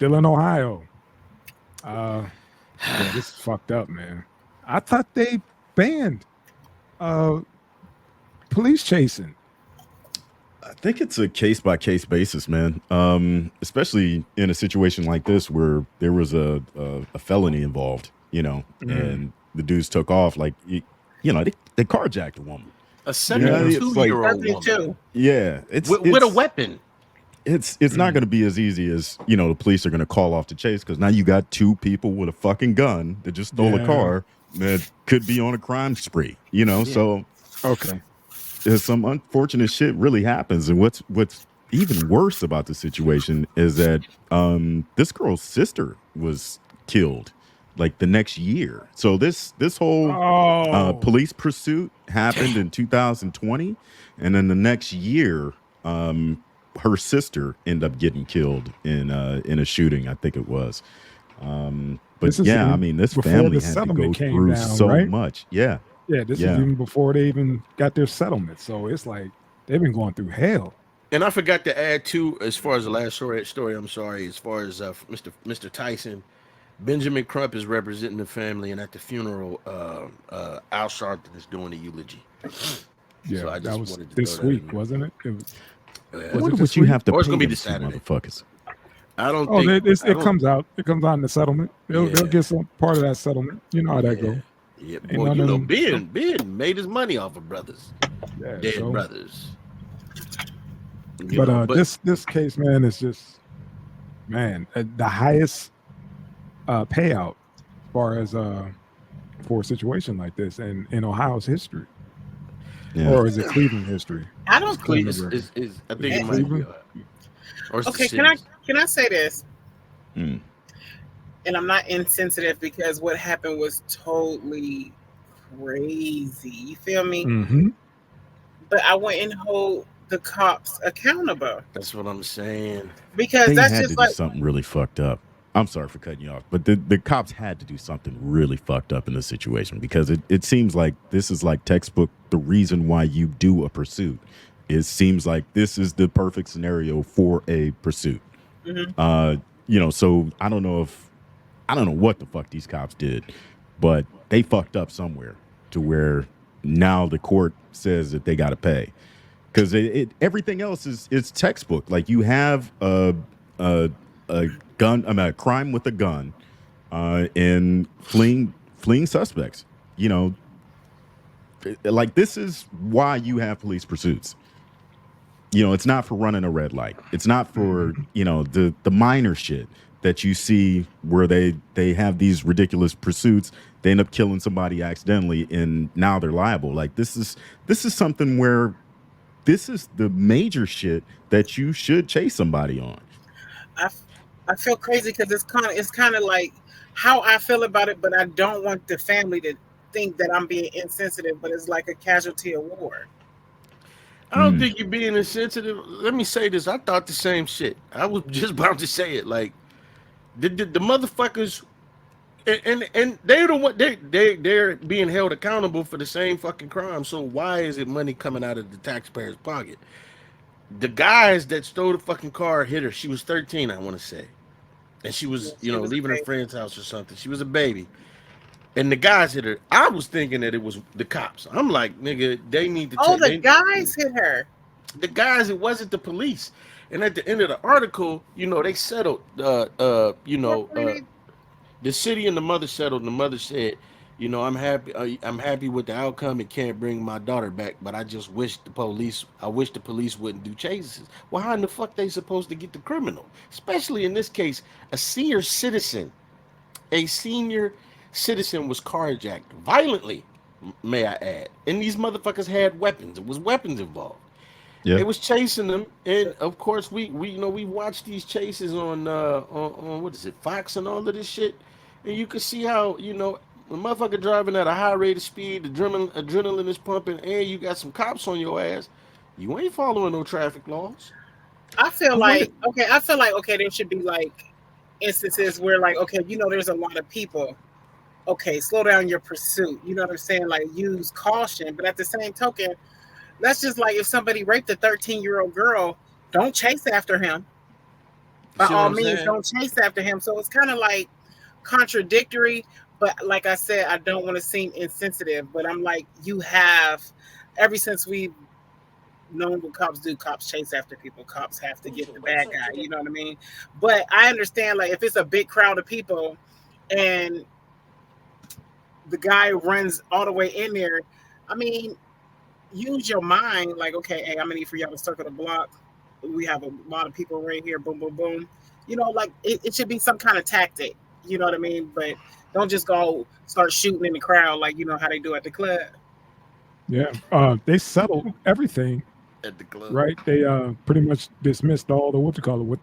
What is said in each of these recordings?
still in Ohio. Yeah, this is fucked up, man. I thought they banned uh police chasing. I think it's a case by case basis, man. Especially in a situation like this where there was a felony involved, Mm. and the dudes took off. Like, they carjacked a woman. A Yeah. 72-year-old woman 72. Yeah, with a weapon. it's not going to be as easy as the police are going to call off the chase, because now you got two people with a fucking gun that just stole a Yeah. car that could be on a crime spree. So Okay. some unfortunate shit really happens. And what's even worse about the situation is that this girl's sister was killed like the next year. So this whole Oh. police pursuit happened in 2020, and then the next year her sister ended up getting killed in a shooting, I think it was. But This is yeah, I even mean, this before family the had to go settlement came through down, so right? much. Yeah, Yeah, this is yeah. even before they even got their settlement. So it's like they've been going through hell. And I forgot to add too, as far as the last story. I'm sorry, as far as Mr. Tyson, Benjamin Crump is representing the family, and at the funeral, Al Sharpton is doing the eulogy. Yeah, So I that just was wanted to this throw that week, in. wasn't it? I Was wonder it what this you week? have to Or it's pay gonna be them this two Saturday. motherfuckers. I don't Oh, think it comes out. It comes out in the settlement. They'll Yeah. get some part of that settlement. You know how that Yeah, go. yeah, Ain't boy. none of them. Ben made his money off of brothers, Yeah, dead so, brothers. but But this case, man, is just the highest payout as far as for a situation like this in Ohio's history, Yeah. or is it Cleveland history? I don't. Can't remember. I think Is it it might be. Cleveland? Or it's the Okay, cities. can I say this? Mm. And I'm not insensitive because what happened was totally crazy. You feel me? Mm-hmm. But I wouldn't hold the cops accountable That's what I'm saying. because They that's had to just do like something really fucked up. I'm sorry for cutting you off, but the cops had to do something really fucked up in this situation, because it seems like this is like textbook the reason why you do a pursuit. It seems like this is the perfect scenario for a pursuit. mhm. So I don't know what the fuck these cops did, but they fucked up somewhere to where now the court says that they got to pay, because everything else is textbook. Like, you have a gun, a crime with a gun, and fleeing suspects. Like, this is why you have police pursuits. It's not for running a red light. It's not for the minor shit that you see where they have these ridiculous pursuits. They end up killing somebody accidentally, and now they're liable. Like, this is something where this is the major shit that you should chase somebody on. I, I feel crazy because it's kind of like how I feel about it, but I don't want the family to think that I'm being insensitive. But it's like a casualty of war. I don't think you're being insensitive. Let me say this. I thought the same shit. I was just about to say it. Like, the motherfuckers, and they're the one, they're being held accountable for the same fucking crime. So why is it money coming out of the taxpayer's pocket? The guys that stole the fucking car hit her. She was 13, I want to say, and she was She was leaving her okay. friend's house or something. She was a baby. And the guys hit her. I was thinking that it was the cops. I'm like, nigga, they need to Oh, check. the guys hit her. The guys, it wasn't the police. And at the end of the article, they settled. What The city and the mother settled. And the mother said, I'm happy. I'm happy with the outcome. It can't bring my daughter back, but I just wish the police. I wish the police wouldn't do chases. Well, how in the fuck they supposed to get the criminal? Especially in this case, a senior citizen. A senior citizen was carjacked violently, may I add. And these motherfuckers had weapons. It was weapons involved. Yeah. They was chasing them, and of course we watched these chases on what is it, Fox and all of this shit, and you can see how the motherfucker driving at a high rate of speed, adrenaline is pumping, and you got some cops on your ass. You ain't following no traffic laws. I feel But what? like okay. I feel like okay. There should be like instances where like okay, there's a lot of people. Okay, slow down your pursuit. You know what I'm saying? Like use caution, but at the same token, that's just like if somebody raped a 13-year-old girl, don't chase after him. by See what all I'm means, saying? don't chase after him. So it's kind of like contradictory. But like I said, I don't want to seem insensitive, but I'm like, you have, ever since we've known what cops do, cops chase after people. Cops have to get the bad guy. You know what I mean? But I understand, like, if it's a big crowd of people and the guy runs all the way in there, I mean, use your mind. Like, okay, hey, I'm gonna need for y'all to circle the block. We have a lot of people right here. Boom, boom, boom. You know, like it should be some kind of tactic. You know what I mean? But don't just go start shooting in the crowd like you know how they do at the club. Yeah. They settled everything, At the club. right? They pretty much dismissed all the what you call it with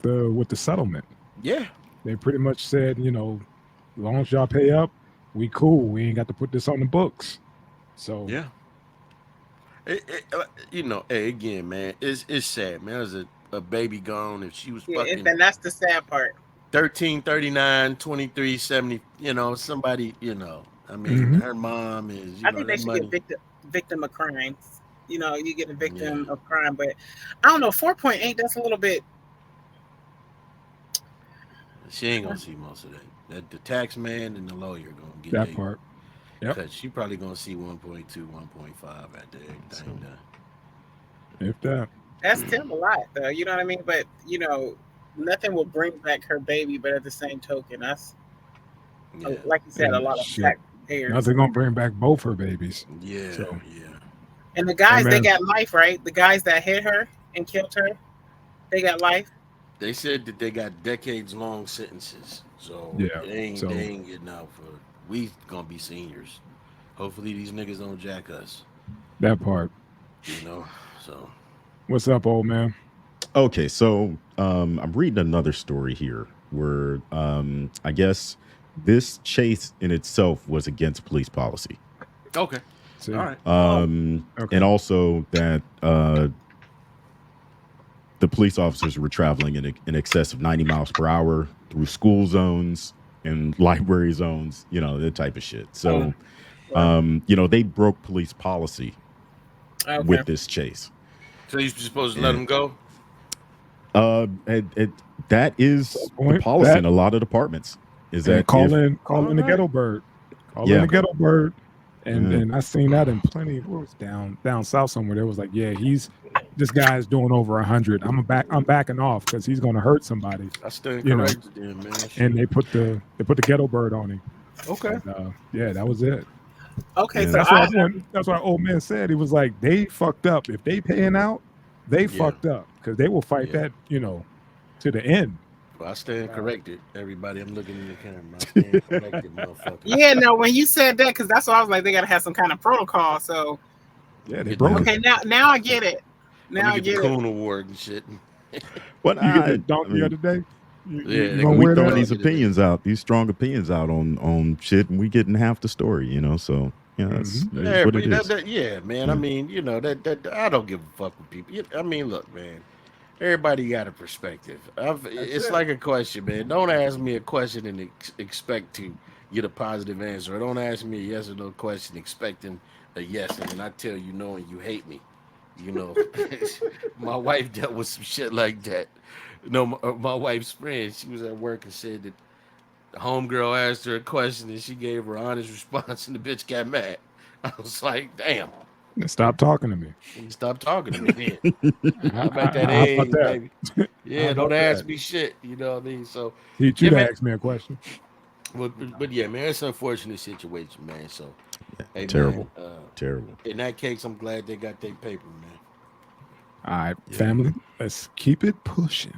the settlement. Yeah. They pretty much said, as long as y'all pay up, we cool. We ain't got to put this on the books. So Yeah. Hey, again, man, it's sad, man. There's a baby gone. If she was Yeah, fucking and that's the sad part. 13, 39, 23, 70, somebody, I mean, mhm. her mom is, I think they that should get money. victim of crimes. You know, you get a Yeah. victim of crime, but I don't know. 4.8. That's a little bit. She ain't gonna see most of that. That the tax man and the lawyer gonna get That they part. Yep. cut. She probably gonna see 1.2, 1.5 after So everything done. if that, That's still a lot, though. You know what I mean? But nothing will bring back her baby. But at the same token, that's Yeah. like you said, a and lot of shit, taxpayers. nothing gonna bring back both her babies. Yeah. So Yeah. And the hey guys, they man, got life, right? The guys that hit her and killed her, they got life. They said that they got decades long sentences. So yeah. they So ain't getting out for we gonna be seniors. Hopefully these niggas don't jack us. that part. You know? So What's up, old man? Okay, so I'm reading another story here where I guess this chase in itself was against police policy. okay. All See, right. Oh, And okay, also that the police officers were traveling in excess of 90 miles per hour through school zones and library zones, that type of shit. So, well, they broke police policy okay. with this chase. So you're supposed to let And them go? that is the point policy that in a lot of departments is and that if, call All in the right. ghetto bird, call in yeah, the ghetto bird, and yeah, and I seen that in plenty. Where was down south somewhere? There was like, yeah, this guy's doing over 100. I'm backing off because he's gonna hurt somebody, I stand you know. corrected then, man. And Shit. they put the ghetto bird on him, Okay. and yeah, that was it. Okay, yeah, so That's why that's why old man said he was like they fucked up. If they paying out, they Yeah. fucked up because they will fight Yeah. that to the end. Well, I stand Uh, corrected. Everybody, I'm looking in the camera. I stand corrected, motherfucker. yeah, no, when you said that, because that's why I was like, they gotta have some kind of protocol. So yeah, they Get broke yeah. it. okay, now I get it. I'm Now gonna I get the get it. Coon Award and shit. But You get the I donkey of mean, the day. Yeah, You they gonna gonna we get wear the throwing that? these donkey today. opinions out, these strong opinions out on shit, and we getting half the story, So that's Hmm. it is Yeah, what it but is. yeah, man. I Yeah. mean, that I don't give a fuck with people. I mean, look, man. Everybody got a perspective. That's It's it. like a question, man. Don't ask me a question and expect to get a positive answer. Or don't ask me a yes or no question expecting a yes, and then I tell you no and you hate me. You know, my wife dealt with some shit like that. No, my wife's friend, she was at work and said that the homegirl asked her a question and she gave her honest response and the bitch got mad. I was like, damn, Stop talking to me. you stop talking to me then. I'm at that How about age, that? baby. How Yeah, don't about ask that? me shit. You know what I mean? So, Teach you yeah, to man. ask me a question. But yeah, man, it's an unfortunate situation, man. So, hey, man, Terrible, terrible. in that case, I'm glad they got their paper, man. All right, Yeah. family. Let's keep it pushing.